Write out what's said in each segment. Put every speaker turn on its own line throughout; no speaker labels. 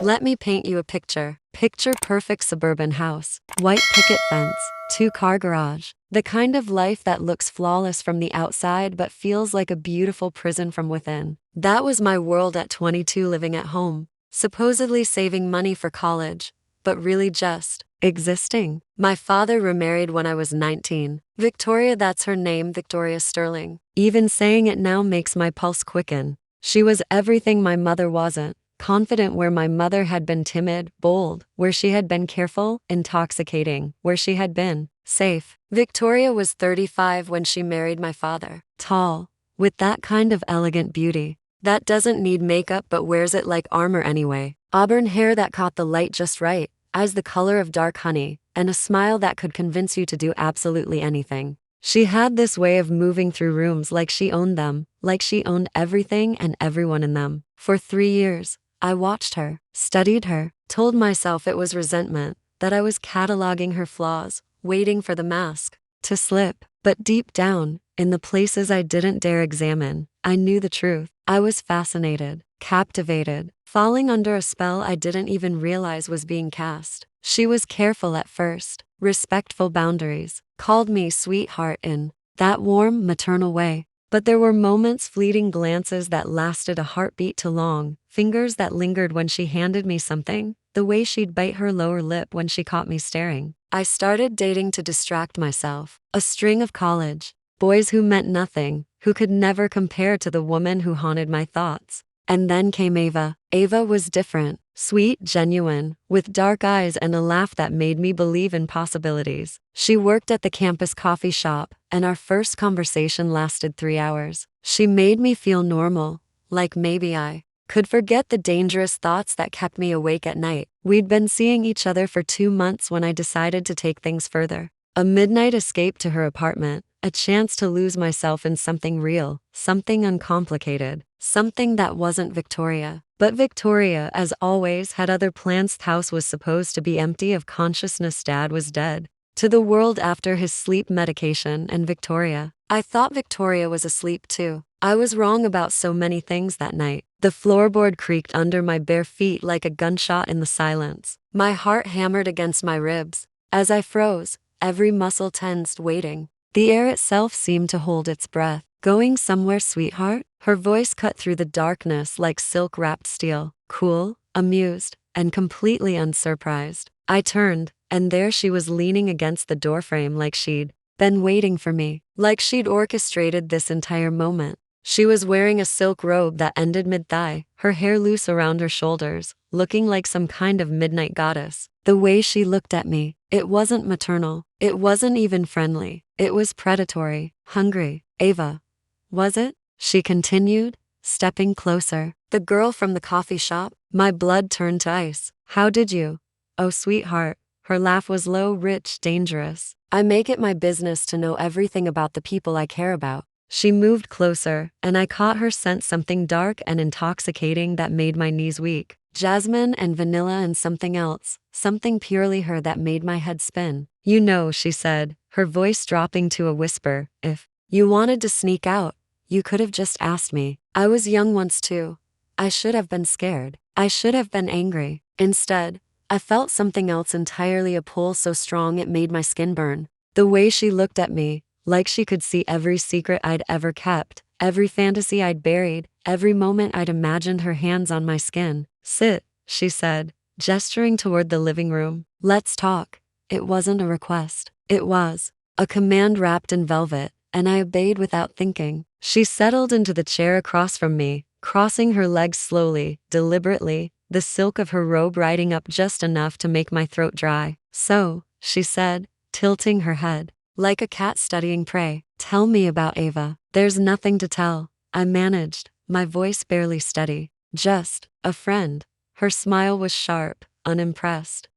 Let me paint you a picture. Picture perfect suburban house, white picket fence, two-car garage. The kind of life that looks flawless from the outside but feels like a beautiful prison from within. That was my world at 22, living at home, supposedly saving money for college, but really just existing. My father remarried when I was 19. Victoria, that's her name, Victoria Sterling. Even saying it now makes my pulse quicken. She was everything my mother wasn't. Confident where my mother had been timid, bold, where she had been careful, intoxicating, where she had been safe. Victoria was 35 when she married my father. Tall, with that kind of elegant beauty that doesn't need makeup but wears it like armor anyway. Auburn hair that caught the light just right, eyes the color of dark honey, and a smile that could convince you to do absolutely anything. She had this way of moving through rooms like she owned them, like she owned everything and everyone in them. For 3 years, I watched her, studied her, told myself it was resentment, that I was cataloging her flaws, waiting for the mask to slip. But deep down, in the places I didn't dare examine, I knew the truth. I was fascinated, captivated, falling under a spell I didn't even realize was being cast. She was careful at first, respectful boundaries, called me sweetheart in that warm, maternal way. But there were moments, fleeting glances that lasted a heartbeat too long, fingers that lingered when she handed me something, the way she'd bite her lower lip when she caught me staring. I started dating to distract myself. A string of college boys who meant nothing, who could never compare to the woman who haunted my thoughts. And then came Ava. Ava was different, sweet, genuine, with dark eyes and a laugh that made me believe in possibilities. She worked at the campus coffee shop, and our first conversation lasted 3 hours. She made me feel normal, like maybe I could forget the dangerous thoughts that kept me awake at night. We'd been seeing each other for 2 months when I decided to take things further. A midnight escape to her apartment, a chance to lose myself in something real, something uncomplicated, something that wasn't Victoria. But Victoria, as always, had other plans. The house was supposed to be empty of consciousness. Dad was dead to the world after his sleep medication, and Victoria. I thought Victoria was asleep too. I was wrong about so many things that night. The floorboard creaked under my bare feet like a gunshot in the silence. My heart hammered against my ribs. As I froze, every muscle tensed, waiting. The air itself seemed to hold its breath. Going somewhere, sweetheart? Her voice cut through the darkness like silk-wrapped steel. Cool, amused, and completely unsurprised. I turned, and there she was, leaning against the doorframe like she'd been waiting for me, like she'd orchestrated this entire moment. She was wearing a silk robe that ended mid-thigh, her hair loose around her shoulders, looking like some kind of midnight goddess. The way she looked at me, it wasn't maternal, it wasn't even friendly, it was predatory, hungry. Ava, was it? She continued, stepping closer. The girl from the coffee shop? My blood turned to ice. How did you? Oh, sweetheart. Her laugh was low, rich, dangerous. I make it my business to know everything about the people I care about. She moved closer, and I caught her scent, something dark and intoxicating that made my knees weak. Jasmine and vanilla and something else, something purely her that made my head spin. You know, she said, her voice dropping to a whisper, if you wanted to sneak out, you could have just asked me. I was young once too. I should have been scared. I should have been angry. Instead, I felt something else entirely, a pull so strong it made my skin burn. The way she looked at me, like she could see every secret I'd ever kept, every fantasy I'd buried, every moment I'd imagined. Her hands on my skin. Sit, she said, gesturing toward the living room. Let's talk. It wasn't a request. It was a command wrapped in velvet, and I obeyed without thinking. She settled into the chair across from me, crossing her legs slowly, deliberately, the silk of her robe riding up just enough to make my throat dry. So, she said, tilting her head, like a cat studying prey, tell me about Ava. There's nothing to tell, I managed, my voice barely steady. Just a friend. Her smile was sharp, unimpressed.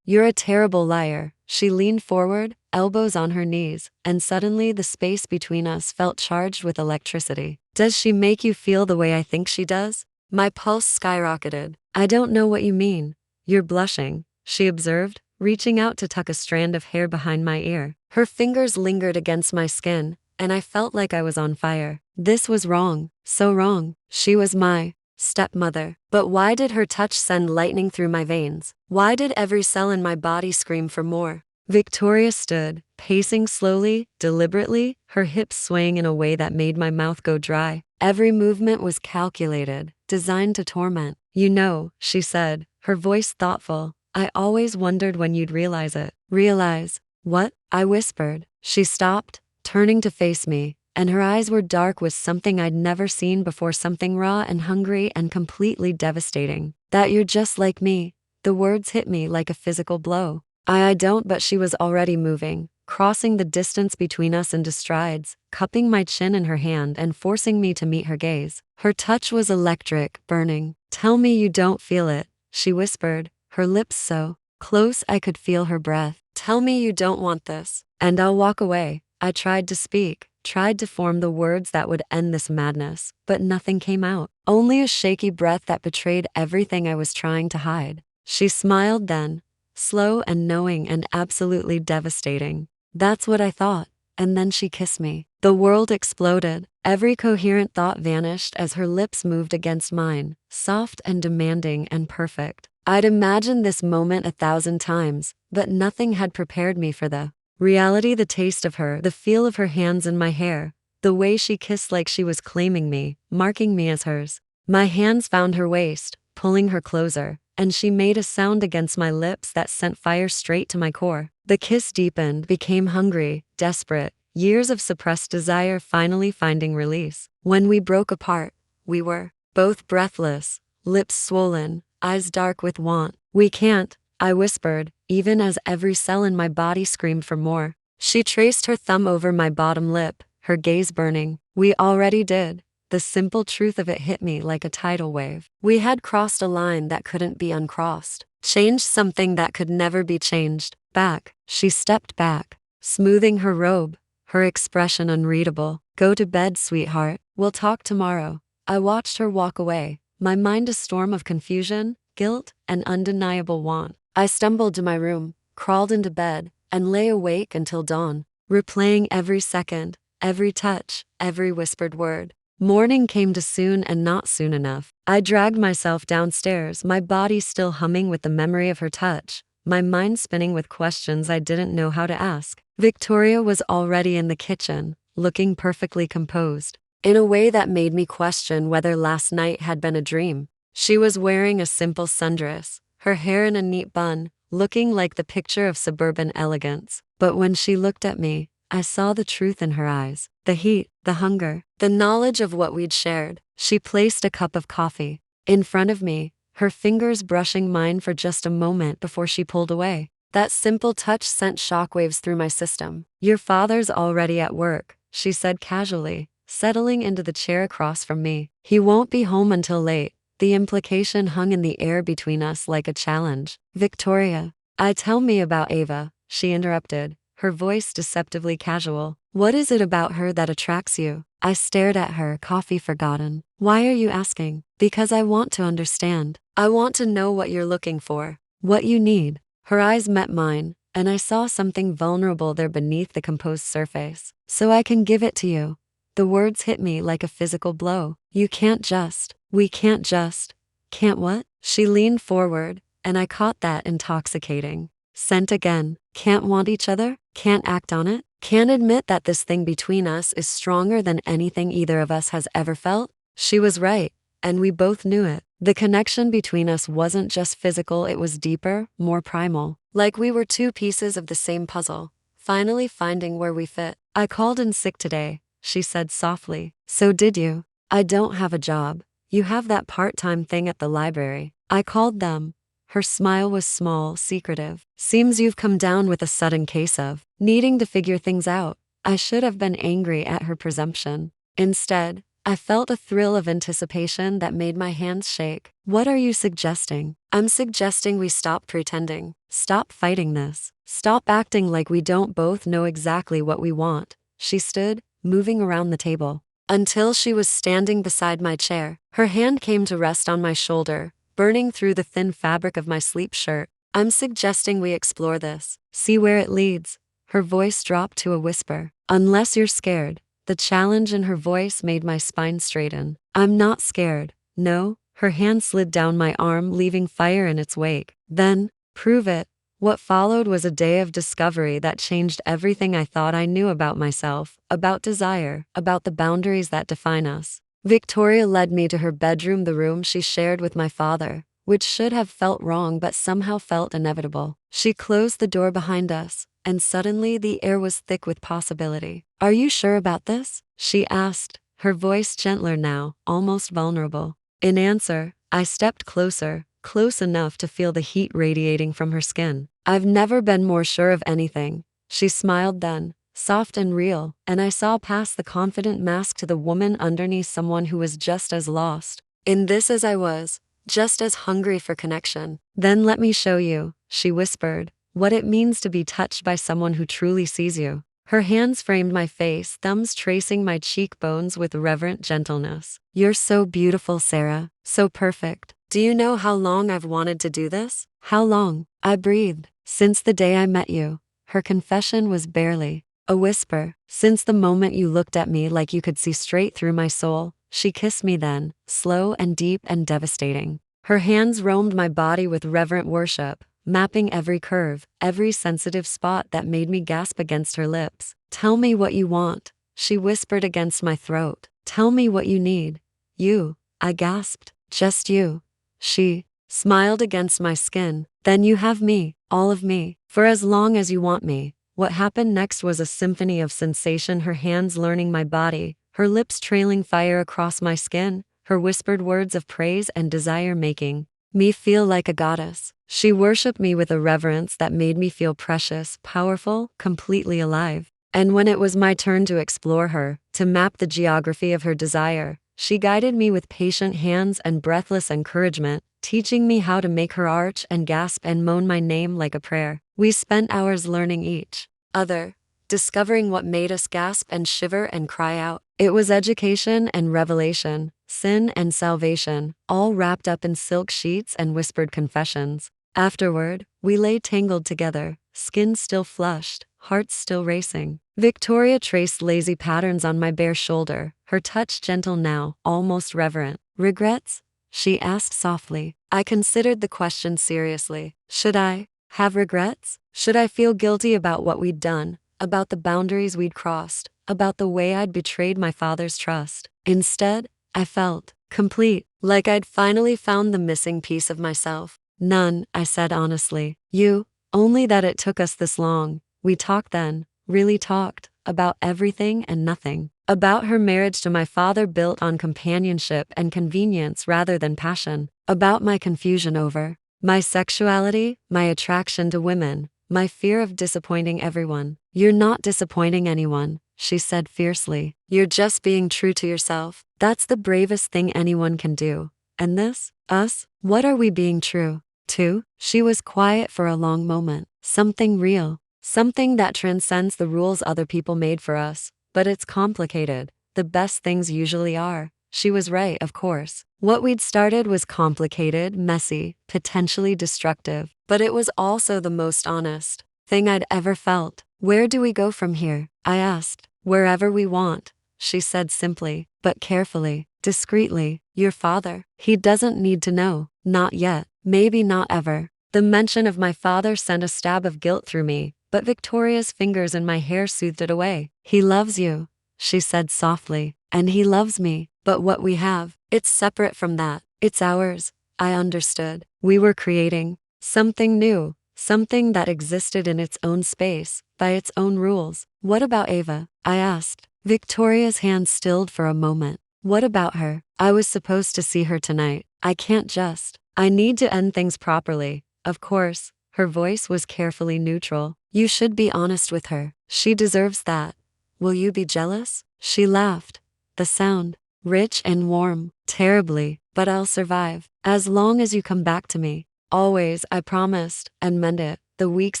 You're a terrible liar. She leaned forward, elbows on her knees, and suddenly the space between us felt charged with electricity. Does she make you feel the way I think she does? My pulse skyrocketed. I don't know what you mean. You're blushing, she observed, reaching out to tuck a strand of hair behind my ear. Her fingers lingered against my skin, and I felt like I was on fire. This was wrong, so wrong. She was my Stepmother. But why did her touch send lightning through my veins? Why did every cell in my body scream for more? Victoria stood, pacing slowly, deliberately, her hips swaying in a way that made my mouth go dry. Every movement was calculated, designed to torment. You know, she said, her voice thoughtful, I always wondered when you'd realize it. Realize? What? I whispered. She stopped, turning to face me, and her eyes were dark with something I'd never seen before, something raw and hungry and completely devastating. That you're just like me. The words hit me like a physical blow. I don't, but she was already moving, crossing the distance between us into strides, cupping my chin in her hand and forcing me to meet her gaze. Her touch was electric, burning. Tell me you don't feel it, she whispered, her lips so close I could feel her breath. Tell me you don't want this, and I'll walk away. I tried to speak, tried to form the words that would end this madness, but nothing came out. Only a shaky breath that betrayed everything I was trying to hide. She smiled then, slow and knowing and absolutely devastating. That's what I thought. And then she kissed me. The world exploded. Every coherent thought vanished as her lips moved against mine, soft and demanding and perfect. I'd imagined this moment 1,000 times, but nothing had prepared me for the reality, the taste of her, the feel of her hands in my hair, the way she kissed like she was claiming me, marking me as hers. My hands found her waist, pulling her closer, and she made a sound against my lips that sent fire straight to my core. The kiss deepened, became hungry, desperate, years of suppressed desire finally finding release. When we broke apart, we were both breathless, lips swollen, eyes dark with want. We can't, I whispered, even as every cell in my body screamed for more. She traced her thumb over my bottom lip, her gaze burning. We already did. The simple truth of it hit me like a tidal wave. We had crossed a line that couldn't be uncrossed, changed something that could never be changed. Back, she stepped back, smoothing her robe, her expression unreadable. Go to bed, sweetheart. We'll talk tomorrow. I watched her walk away, my mind a storm of confusion, guilt, and undeniable want. I stumbled to my room, crawled into bed, and lay awake until dawn, replaying every second, every touch, every whispered word. Morning came too soon and not soon enough. I dragged myself downstairs, my body still humming with the memory of her touch, my mind spinning with questions I didn't know how to ask. Victoria was already in the kitchen, looking perfectly composed, in a way that made me question whether last night had been a dream. She was wearing a simple sundress, her hair in a neat bun, looking like the picture of suburban elegance. But when she looked at me, I saw the truth in her eyes, the heat, the hunger, the knowledge of what we'd shared. She placed a cup of coffee in front of me, her fingers brushing mine for just a moment before she pulled away. That simple touch sent shockwaves through my system. Your father's already at work, she said casually, settling into the chair across from me. He won't be home until late. The implication hung in the air between us like a challenge. Victoria, tell me about Ava, she interrupted, her voice deceptively casual. What is it about her that attracts you? I stared at her, coffee forgotten. Why are you asking? Because I want to understand. I want to know what you're looking for, what you need. Her eyes met mine, and I saw something vulnerable there beneath the composed surface. So I can give it to you. The words hit me like a physical blow. You can't just. We can't just. Can't what? She leaned forward, and I caught that intoxicating scent again. Can't want each other? Can't act on it? Can't admit that this thing between us is stronger than anything either of us has ever felt? She was right, and we both knew it. The connection between us wasn't just physical, it was deeper, more primal. Like we were two pieces of the same puzzle, finally finding where we fit. I called in sick today, she said softly. So did you? I don't have a job. You have that part-time thing at the library. I called them. Her smile was small, secretive. Seems you've come down with a sudden case of needing to figure things out. I should have been angry at her presumption. Instead, I felt a thrill of anticipation that made my hands shake. What are you suggesting? I'm suggesting we stop pretending. Stop fighting this. Stop acting like we don't both know exactly what we want. She stood, moving around the table, until she was standing beside my chair. Her hand came to rest on my shoulder, burning through the thin fabric of my sleep shirt. I'm suggesting we explore this. See where it leads. Her voice dropped to a whisper. Unless you're scared. The challenge in her voice made my spine straighten. I'm not scared. No, Her hand slid down my arm, leaving fire in its wake. Then, prove it. What followed was a day of discovery that changed everything I thought I knew about myself, about desire, about the boundaries that define us. Victoria led me to her bedroom, the room she shared with my father, which should have felt wrong but somehow felt inevitable. She closed the door behind us, and suddenly the air was thick with possibility. "Are you sure about this?" she asked, her voice gentler now, almost vulnerable. In answer, I stepped closer, close enough to feel the heat radiating from her skin. "I've never been more sure of anything," she smiled then, soft and real, and I saw past the confident mask to the woman underneath, someone who was just as lost in this as I was, just as hungry for connection. "Then let me show you," she whispered, "what it means to be touched by someone who truly sees you." Her hands framed my face, thumbs tracing my cheekbones with reverent gentleness. "You're so beautiful, Sarah, so perfect. Do you know how long I've wanted to do this?" "How long?" I breathed. "Since the day I met you." Her confession was barely a whisper. "Since the moment you looked at me like you could see straight through my soul." She kissed me then, slow and deep and devastating. Her hands roamed my body with reverent worship, mapping every curve, every sensitive spot that made me gasp against her lips. "Tell me what you want," she whispered against my throat. "Tell me what you need." "You," I gasped. "Just you." She smiled against my skin. "Then you have me, all of me, for as long as you want me." What happened next was a symphony of sensation, her hands learning my body, her lips trailing fire across my skin, her whispered words of praise and desire making me feel like a goddess. She worshipped me with a reverence that made me feel precious, powerful, completely alive. And when it was my turn to explore her, to map the geography of her desire, she guided me with patient hands and breathless encouragement, teaching me how to make her arch and gasp and moan my name like a prayer. We spent hours learning each other, discovering what made us gasp and shiver and cry out. It was education and revelation, sin and salvation, all wrapped up in silk sheets and whispered confessions. Afterward, we lay tangled together, skin still flushed, hearts still racing. Victoria traced lazy patterns on my bare shoulder, her touch gentle now, almost reverent. "Regrets?" she asked softly. I considered the question seriously. Should I have regrets? Should I feel guilty about what we'd done, about the boundaries we'd crossed, about the way I'd betrayed my father's trust? Instead, I felt complete, like I'd finally found the missing piece of myself. "None," I said honestly. "You, only that it took us this long." We talked then, really talked, about everything and nothing. About her marriage to my father built on companionship and convenience rather than passion. About my confusion over my sexuality, my attraction to women, my fear of disappointing everyone. "You're not disappointing anyone," she said fiercely. "You're just being true to yourself. That's the bravest thing anyone can do. And this, us, what are we being true to?" She was quiet for a long moment. "Something real. Something that transcends the rules other people made for us. But it's complicated. The best things usually are." She was right, of course. What we'd started was complicated, messy, potentially destructive. But it was also the most honest thing I'd ever felt. "Where do we go from here?" I asked. "Wherever we want," she said simply, but carefully, discreetly. "Your father, he doesn't need to know. Not yet. Maybe not ever." The mention of my father sent a stab of guilt through me, but Victoria's fingers in my hair soothed it away. "He loves you," she said softly, "and he loves me. But what we have, it's separate from that. It's ours." I understood. We were creating something new, something that existed in its own space, by its own rules. "What about Ava?" I asked. Victoria's hand stilled for a moment. "What about her? I was supposed to see her tonight. I can't just. I need to end things properly. Of course." Her voice was carefully neutral. "You should be honest with her. She deserves that. Will you be jealous?" She laughed. The sound, rich and warm, terribly, "But I'll survive. As long as you come back to me." "Always," I promised, and meant it. The weeks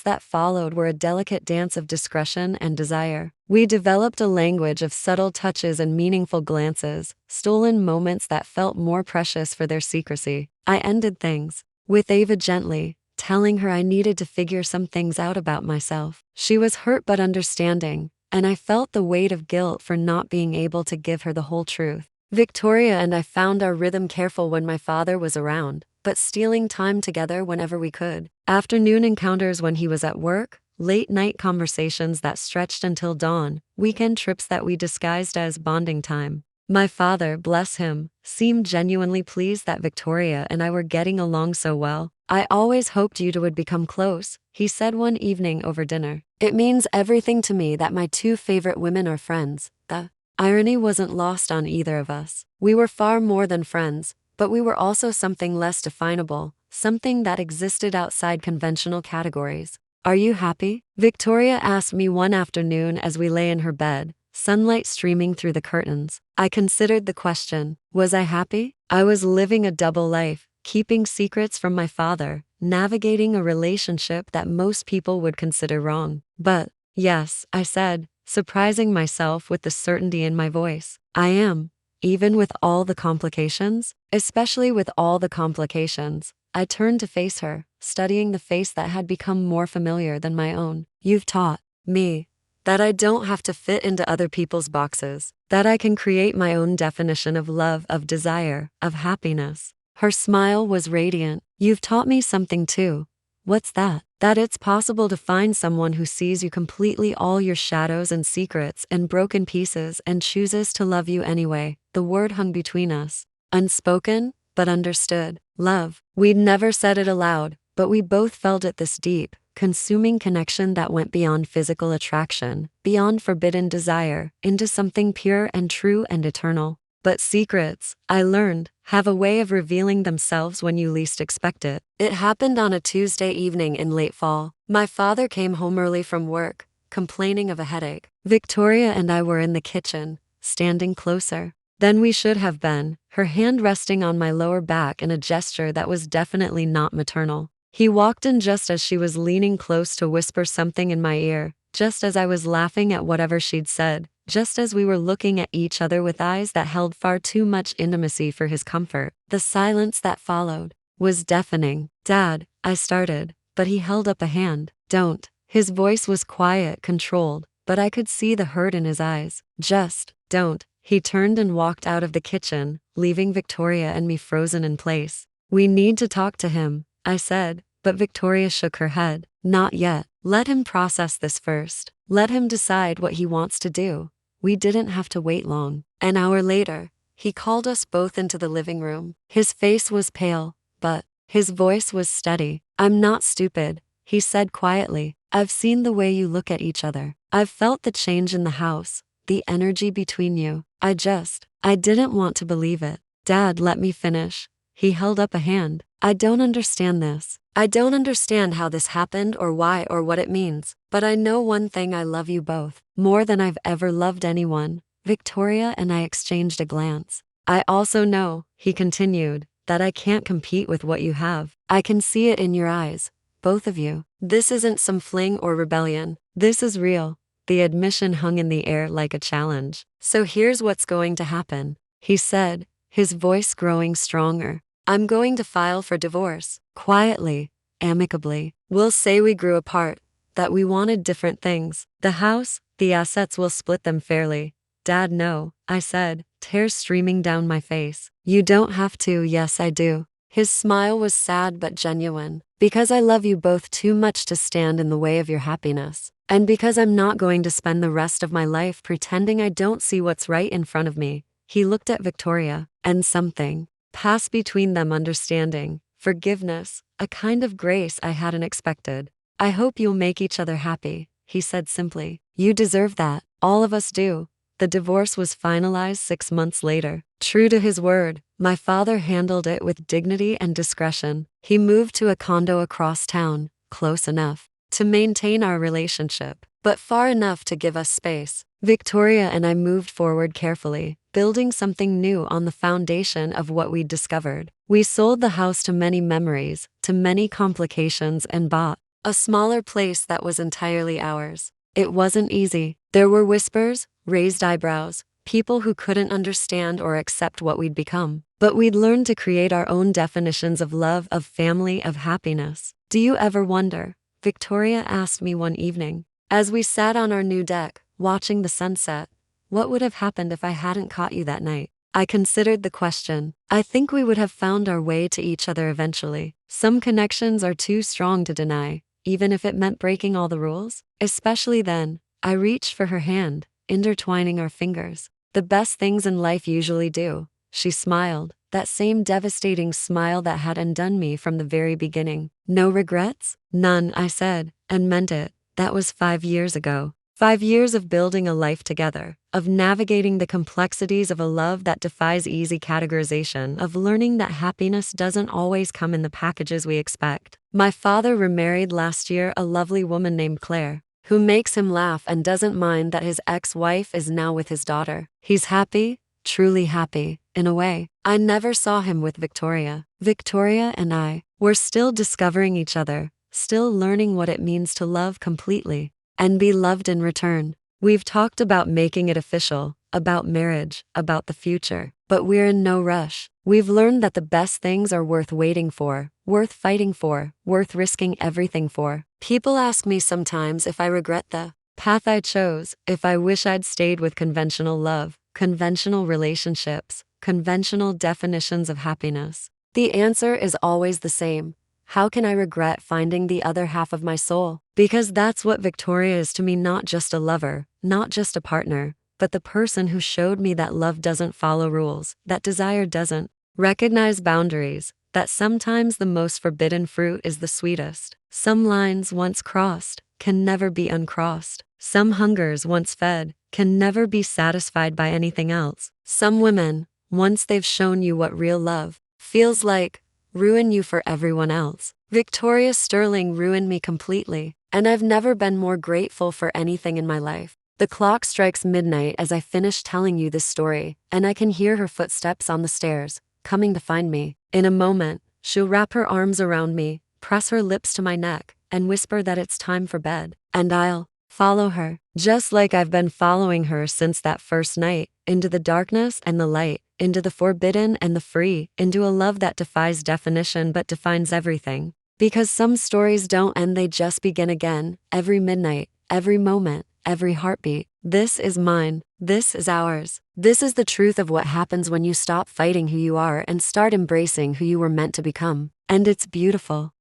that followed were a delicate dance of discretion and desire. We developed a language of subtle touches and meaningful glances, stolen moments that felt more precious for their secrecy. I ended things with Ava gently, telling her I needed to figure some things out about myself. She was hurt but understanding, and I felt the weight of guilt for not being able to give her the whole truth. Victoria and I found our rhythm careful when my father was around, but stealing time together whenever we could. Afternoon encounters when he was at work, late night conversations that stretched until dawn, weekend trips that we disguised as bonding time. My father, bless him, seemed genuinely pleased that Victoria and I were getting along so well. I always hoped you two would become close, he said one evening over dinner. It means everything to me that my two favorite women are friends. The irony wasn't lost on either of us. We were far more than friends, but we were also something less definable, something that existed outside conventional categories. Are you happy? Victoria asked me one afternoon as we lay in her bed, sunlight streaming through the curtains. I considered the question. Was I happy? I was living a double life, keeping secrets from my father, navigating a relationship that most people would consider wrong. But, yes, I said, surprising myself with the certainty in my voice. I am. Even with all the complications? Especially with all the complications. I turned to face her, studying the face that had become more familiar than my own. You've taught me that I don't have to fit into other people's boxes, that I can create my own definition of love, of desire, of happiness. Her smile was radiant. You've taught me something too. What's that? That it's possible to find someone who sees you completely, all your shadows and secrets and broken pieces, and chooses to love you anyway. The word hung between us. Unspoken, but understood. Love. We'd never said it aloud, but we both felt it, this deep, consuming connection that went beyond physical attraction, beyond forbidden desire, into something pure and true and eternal. But secrets, I learned, have a way of revealing themselves when you least expect it. It happened on a Tuesday evening in late fall. My father came home early from work, complaining of a headache. Victoria and I were in the kitchen, standing closer than we should have been, her hand resting on my lower back in a gesture that was definitely not maternal. He walked in just as she was leaning close to whisper something in my ear, just as I was laughing at whatever she'd said, just as we were looking at each other with eyes that held far too much intimacy for his comfort. The silence that followed was deafening. Dad, I started, but he held up a hand. Don't. His voice was quiet, controlled, but I could see the hurt in his eyes. Just don't. He turned and walked out of the kitchen, leaving Victoria and me frozen in place. We need to talk to him, I said, but Victoria shook her head. Not yet. Let him process this first. Let him decide what he wants to do. We didn't have to wait long. An hour later, he called us both into the living room. His face was pale, but his voice was steady. I'm not stupid, he said quietly. I've seen the way you look at each other. I've felt the change in the house, the energy between you. I didn't want to believe it. Dad, let me finish. He held up a hand. I don't understand this. I don't understand how this happened or why or what it means, but I know one thing: I love you both, more than I've ever loved anyone. Victoria and I exchanged a glance. I also know, he continued, that I can't compete with what you have. I can see it in your eyes, both of you. This isn't some fling or rebellion. This is real. The admission hung in the air like a challenge. So here's what's going to happen, he said, his voice growing stronger. I'm going to file for divorce. Quietly, amicably. We'll say we grew apart, that we wanted different things. The house, the assets, will split them fairly. Dad, no, I said, tears streaming down my face. You don't have to. Yes, I do. His smile was sad but genuine. Because I love you both too much to stand in the way of your happiness. And because I'm not going to spend the rest of my life pretending I don't see what's right in front of me. He looked at Victoria, and something passed between them: understanding, forgiveness, a kind of grace I hadn't expected. I hope you'll make each other happy, he said simply. You deserve that. All of us do. The divorce was finalized 6 months later. True to his word, my father handled it with dignity and discretion. He moved to a condo across town, close enough to maintain our relationship, but far enough to give us space. Victoria and I moved forward carefully, building something new on the foundation of what we'd discovered. We sold the house to many memories, to many complications, and bought a smaller place that was entirely ours. It wasn't easy. There were whispers, raised eyebrows, people who couldn't understand or accept what we'd become. But we'd learned to create our own definitions of love, of family, of happiness. Do you ever wonder? Victoria asked me one evening, as we sat on our new deck, watching the sunset, what would have happened if I hadn't caught you that night? I considered the question. I think we would have found our way to each other eventually. Some connections are too strong to deny, even if it meant breaking all the rules. Especially then, I reached for her hand, intertwining our fingers. The best things in life usually do. She smiled, that same devastating smile that had undone me from the very beginning. No regrets? None, I said, and meant it. That was 5 years ago. 5 years of building a life together, of navigating the complexities of a love that defies easy categorization, of learning that happiness doesn't always come in the packages we expect. My father remarried last year a lovely woman named Claire, who makes him laugh and doesn't mind that his ex-wife is now with his daughter. He's happy, truly happy, in a way. I never saw him with Victoria. Victoria and I were still discovering each other, still learning what it means to love completely and be loved in return. We've talked about making it official, about marriage, about the future, but we're in no rush. We've learned that the best things are worth waiting for, worth fighting for, worth risking everything for. People ask me sometimes if I regret the path I chose, if I wish I'd stayed with conventional love, conventional relationships, conventional definitions of happiness. The answer is always the same. How can I regret finding the other half of my soul? Because that's what Victoria is to me, not just a lover, not just a partner, but the person who showed me that love doesn't follow rules, that desire doesn't recognize boundaries, that sometimes the most forbidden fruit is the sweetest. Some lines once crossed can never be uncrossed. Some hungers once fed can never be satisfied by anything else. Some women, once they've shown you what real love feels like, ruin you for everyone else. Victoria Sterling ruined me completely, and I've never been more grateful for anything in my life. The clock strikes midnight as I finish telling you this story, and I can hear her footsteps on the stairs, coming to find me. In a moment, she'll wrap her arms around me, press her lips to my neck, and whisper that it's time for bed. And I'll follow her, just like I've been following her since that first night, into the darkness and the light, into the forbidden and the free, into a love that defies definition but defines everything. Because some stories don't end, they just begin again, every midnight, every moment, every heartbeat. This is mine. This is ours. This is the truth of what happens when you stop fighting who you are and start embracing who you were meant to become. And it's beautiful.